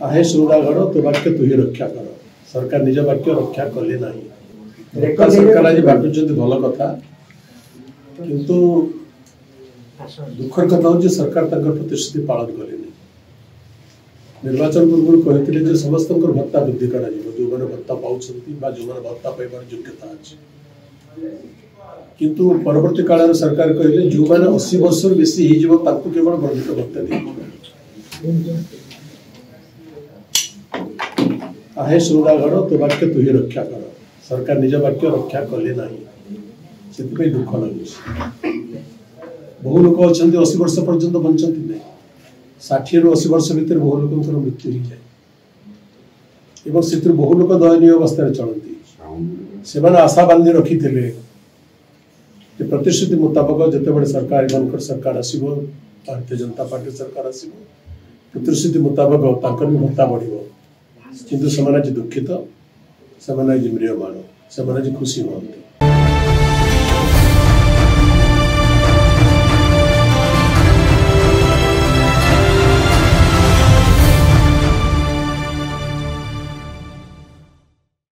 आहे सुरागढ़ तो वाक्य तु ही रक्षा कर सरकार निज वाक्य रक्षा कले ना सरकार आज बांटुंट भल कथा किंतु दुखर कथा हूँ सरकार प्रतिश्रुति पालन कले निर्वाचन पूर्व कहते समस्त भत्ता वृद्धि कर जो मैंने भत्ता पाँच जो मैंने भत्ता पाइबार योग्यता अच्छी किंतु परवर्ती काल सरकार कहले जो मैंने 80 वर्ष बेसी केवल वर्धित भत्ता दिए आहे सुरागढ़ तो वाक्य तु ही रक्षा कर सरकार निज वाक्य रक्षा कले ना से दुख लगुच बहु लोक अच्छा 80 वर्ष पर्यंत बंचती नहीं 60 ରୁ 80 वर्ष भितर बहु लोक मृत्यु हो जाए से बहु लोक दयनीय अवस्था चलती से आशा बांधी रखी प्रतिश्रुति मुताबक जिते सरकार सरकार आसो भारतीय जनता पार्टी सरकार आसो प्रतिश्रुति मुताबक भी भत्ता बढ़ किंतु से दुखित से म्रियमाण से खुशी नुहति।